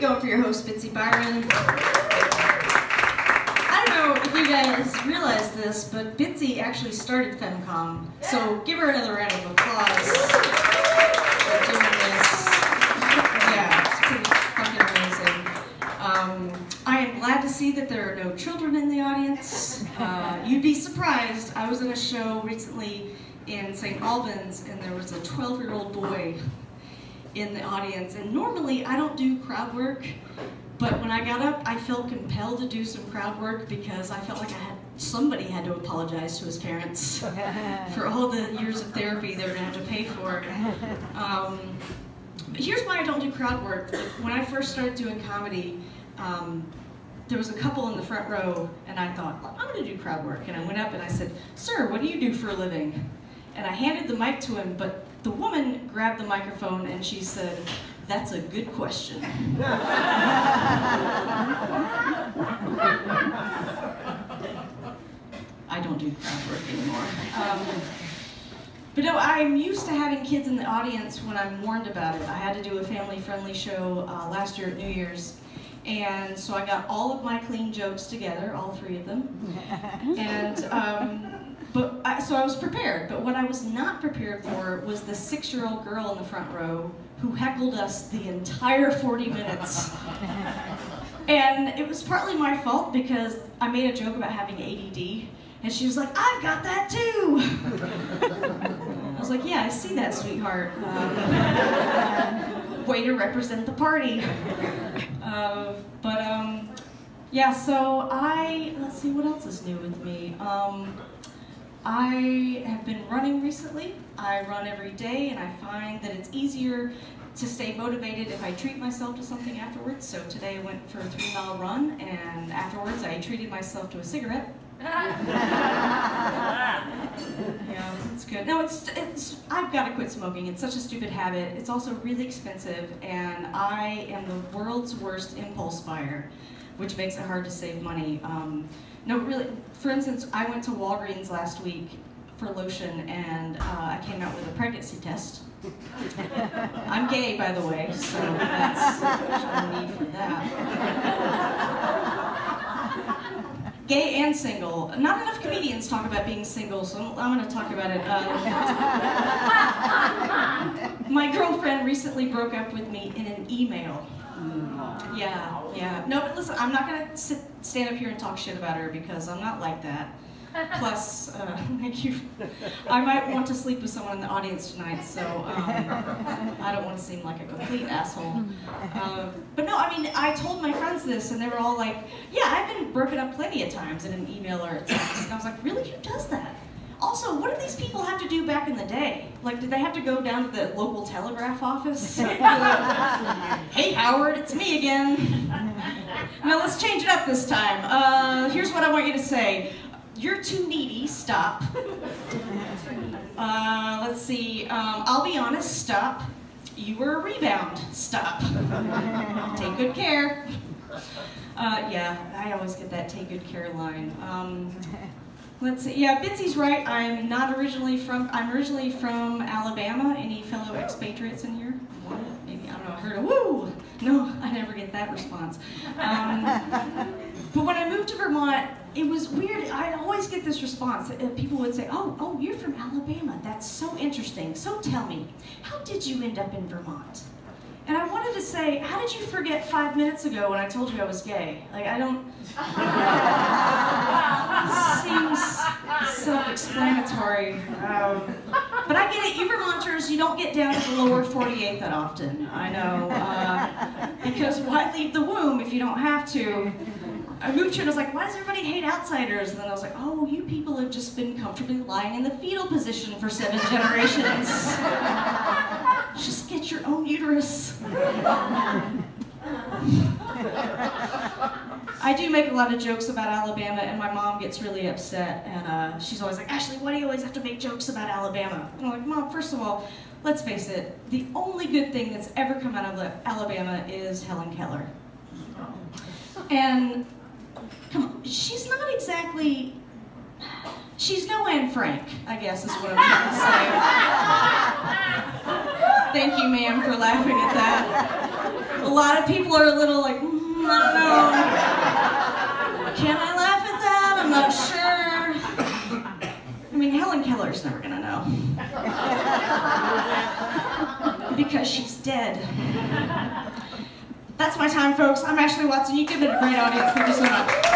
going for your host, Bitsy Byron. I don't know if you guys realize this, but Bitsy actually started FEMCOM, so give her another round of applause for doing this. Yeah, it's pretty fucking amazing. I am glad to see that there are no children in the audience. You'd be surprised. I was in a show recently in St. Albans, and there was a 12-year-old boy in the audience, and normally I don't do crowd work, but when I got up I felt compelled to do some crowd work because I felt like somebody had to apologize to his parents for all the years of therapy they were going to have to pay for. But here's why I don't do crowd work. When I first started doing comedy, there was a couple in the front row, and I thought, well, I'm going to do crowd work, and I went up and I said, "Sir, what do you do for a living?" And I handed the mic to him, but the woman grabbed the microphone and she said, "That's a good question." I don't do crowd work anymore. But no, I'm used to having kids in the audience when I'm warned about it. I had to do a family-friendly show last year at New Year's, and so I got all of my clean jokes together, all 3 of them, and so I was prepared, but what I was not prepared for was the 6-year-old girl in the front row who heckled us the entire 40 minutes. And it was partly my fault because I made a joke about having ADD, and she was like, "I've got that too!" I was like, "Yeah, I see that, sweetheart. Way to represent the party." Yeah, so let's see what else is new with me. I have been running recently. I run every day, and I find that it's easier to stay motivated if I treat myself to something afterwards. So today I went for a 3-mile run, and afterwards I treated myself to a cigarette. Yeah, it's good. No, I've got to quit smoking. It's such a stupid habit. It's also really expensive, and I am the world's worst impulse buyer, which makes it hard to save money. No, really, for instance, I went to Walgreens last week for lotion, and I came out with a pregnancy test. I'm gay, by the way, so that's no need for that. Gay and single. Not enough comedians talk about being single, so I'm going to talk about it. My girlfriend recently broke up with me in an email. Yeah. No, but listen, I'm not going to stand up here and talk shit about her because I'm not like that. Plus, thank you. I might want to sleep with someone in the audience tonight, so I don't want to seem like a complete asshole. But no, I mean, I told my friends this, and they were all like, "Yeah, I've been broken up plenty of times in an email or a text." And I was like, "Really? Who does that?" Also, what did these people have to do back in the day? Like, did they have to go down to the local telegraph office? "Hey, Howard, it's me again. Now let's change it up this time. Here's what I want you to say. You're too needy, stop. Let's see, I'll be honest, stop. You were a rebound, stop. Take good care." Yeah, I always get that take good care line. Let's see, yeah, Bitsy's right, I'm originally from Alabama. Any fellow expatriates in here? Maybe, I don't know, I heard a woo! No, I never get that response. But when I moved to Vermont, it was weird. I always get this response. People would say, oh, you're from Alabama. That's so interesting. So tell me, how did you end up in Vermont?" And I wanted to say, how did you forget 5 minutes ago when I told you I was gay? Like, I don't... Seems self-explanatory. But I get it, you Vermonters, you don't get down to the lower 48 that often. I know. Because why leave the womb if you don't have to? I moved here and I was like, why does everybody hate outsiders? And then I was like, oh, you people have just been comfortably lying in the fetal position for 7 generations. Just get your own uterus. I do make a lot of jokes about Alabama, and my mom gets really upset, and she's always like, "Ashley, why do you always have to make jokes about Alabama?" And I'm like, "Mom, first of all, let's face it, the only good thing that's ever come out of Alabama is Helen Keller. And come on, she's not exactly, she's no Anne Frank, I guess is what I'm trying to say. Thank you, ma'am, for laughing at that. A lot of people are a little like, I don't know. Can I laugh at that? I'm not sure. I mean, Helen Keller's never gonna know. Because she's dead. That's my time, folks. I'm Ashley Watson. You give it a great audience. Thank you so much.